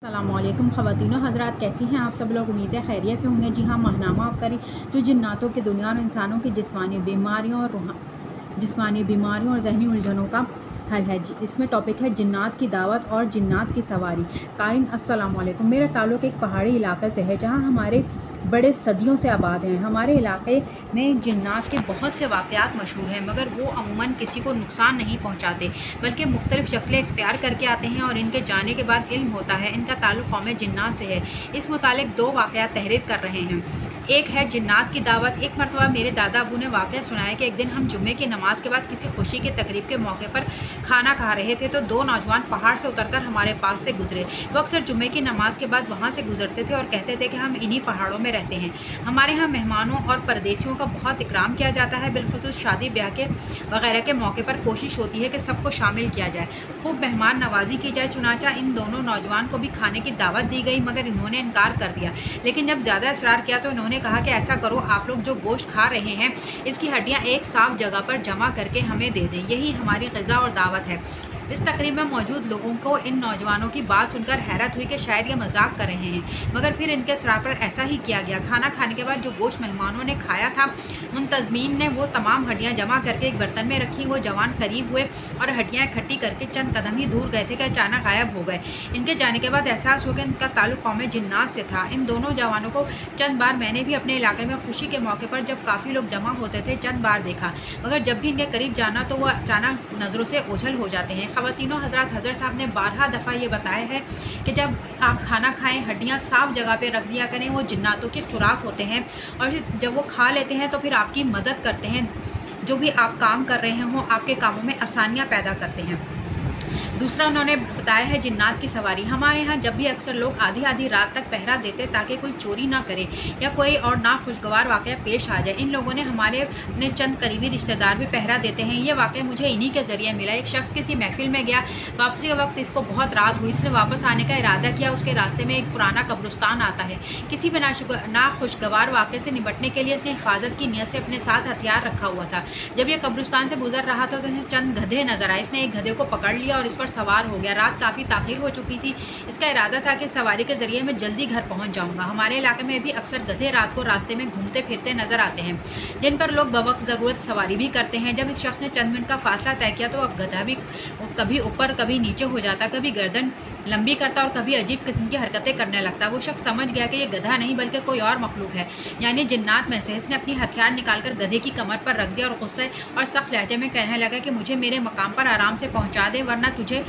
अस्सलामुअलैकुम ख़वातीनो हज़रात, कैसी हैं आप सब लोग। उम्मीद है खैरियत से होंगे। जी हाँ, माहनामा आपकारी जो जिन्नातों की दुनिया और इंसानों की जिस्मानी बीमारियों और जहनी उलझनों का हल है। इसमें टॉपिक है जिन्नात की दावत और जिन्नात की सवारी। कारिन अस्सलामुअलैकुम। मेरा ताल्लुक़ एक पहाड़ी इलाके से है जहाँ हमारे बड़े सदियों से आबाद हैं। हमारे इलाके में जिन्नात के बहुत से वाक़यात मशहूर हैं, मगर वो अमूमन किसी को नुकसान नहीं पहुँचाते, बल्कि मुख्तलिफ़ शक्लें इख्तियार करके आते हैं और इनके जाने के बाद इल्म होता है इनका ताल्लुक़ कौम जिन्नात से है। इस मुतालिक दो वाक़यात तहरीर कर रहे हैं। एक है जिन्नात की दावत। एक मरतबा मेरे दादा अबू ने वाक़या सुनाया कि एक दिन हम जुम्मे की नमाज़ के बाद किसी खुशी की तकरीब के मौके पर खाना खा रहे थे तो दो नौजवान पहाड़ से उतरकर हमारे पास से गुजरे। वो अक्सर जुम्मे की नमाज़ के बाद वहाँ से गुजरते थे और कहते थे कि हम इन्हीं पहाड़ों में रहते हैं। हमारे यहाँ मेहमानों और परदेशियों का बहुत इकराम किया जाता है, बिलखुसूस शादी ब्याह के वगैरह के मौके पर कोशिश होती है कि सबको शामिल किया जाए, खूब मेहमान नवाजी की जाए। चुनाचा इन दोनों नौजवान को भी खाने की दावत दी गई, मगर इन्होंने इनकार कर दिया। लेकिन जब ज़्यादा इसरार किया तो इन्होंने कहा कि ऐसा करो, आप लोग जो गोश्त खा रहे हैं इसकी हड्डियाँ एक साफ़ जगह पर जमा करके हमें दे दें, यही हमारी ग़िज़ा और दावत है। इस तकरीब में मौजूद लोगों को इन नौजवानों की बात सुनकर हैरत हुई कि शायद ये मजाक कर रहे हैं, मगर फिर इनके इसरार पर ऐसा ही किया गया। खाना खाने के बाद जो गोश्त मेहमानों ने खाया था, मुंतज़मीन ने वो तमाम हड्डियाँ जमा करके एक बर्तन में रखी। वो जवान करीब हुए और हड्डियाँ इकट्ठी करके चंद कदम ही दूर गए थे कि अचानक गायब हो गए। इनके जाने के बाद एहसास हो गया इनका ताल्लुक़ कौम जिन्नात से था। इन दोनों जवानों को चंद बार मैंने भी अपने इलाके में खुशी के मौके पर जब काफ़ी लोग जमा होते थे चंद बार देखा, मगर जब भी इनके करीब जाना तो वह अचानक नज़रों से ओझल हो जाते हैं। ख़वातीनो हज़रात, हज़रत साहब ने 12 दफ़ा ये बताया है कि जब आप खाना खाएं हड्डियाँ साफ़ जगह पे रख दिया करें, वो जिन्नातों की खुराक होते हैं और जब वो खा लेते हैं तो फिर आपकी मदद करते हैं। जो भी आप काम कर रहे हों, आपके कामों में आसानियाँ पैदा करते हैं। दूसरा उन्होंने बताया है जिन्नात की सवारी। हमारे यहाँ जब भी अक्सर लोग आधी आधी रात तक पहरा देते ताकि कोई चोरी ना करे या कोई और नाखुशगवार वाक़या पेश आ जाए। इन लोगों ने हमारे अपने चंद करीबी रिश्तेदार भी पहरा देते हैं। ये वाक़या मुझे इन्हीं के ज़रिए मिला। एक शख्स किसी महफिल में गया, वापसी के वक्त इसको बहुत रात हुई, इसने वापस आने का इरादा किया। उसके रास्ते में एक पुराना कब्रिस्तान आता है। किसी भी नाखुशगवार वाक़े से निपटने के लिए इसने हिफाजत की नीयत से अपने साथ हथियार रखा हुआ था। जब यह कब्रिस्तान से गुजर रहा था तो इन्हें चंद गधे नजर आए। इसने एक गधे को पकड़ लिया और इस पर सवार हो गया। रात काफ़ी ताख़ीर हो चुकी थी। इसका इरादा था कि सवारी के ज़रिए मैं जल्दी घर पहुंच जाऊंगा। हमारे इलाके में भी अक्सर गधे रात को रास्ते में घूमते फिरते नज़र आते हैं, जिन पर लोग बवक्त ज़रूरत सवारी भी करते हैं। जब इस शख्स ने चंद मिनट का फासला तय किया तो अब गधा भी कभी ऊपर कभी नीचे हो जाता, कभी गर्दन लंबी करता और कभी अजीब किस्म की हरकतें करने लगता। वो शख्स समझ गया कि ये गधा नहीं बल्कि कोई और मखलूक है, यानी जिन्नात में से। इसने अपनी हथियार निकालकर गधे की कमर पर रख दिया और गुस्से और सख्त लहजे में कहने लगा कि मुझे मेरे मकाम पर आराम से पहुँचा दे, वरना तुझे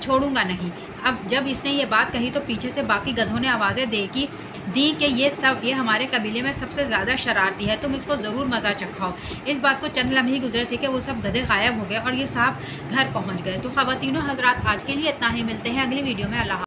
छोड़ूंगा नहीं। अब जब इसने ये बात कही तो पीछे से बाकी गधों ने आवाज़ें दी कि ये हमारे कबीले में सबसे ज़्यादा शरारती है, तुम इसको ज़रूर मज़ा चखाओ। इस बात को चंद लम्हे गुजरे थे कि वो सब गधे गायब हो गए और ये साहब घर पहुंच गए। तो ख़वातीनो हज़रात, आज के लिए इतना ही। मिलते हैं अगली वीडियो में। अल्लाह।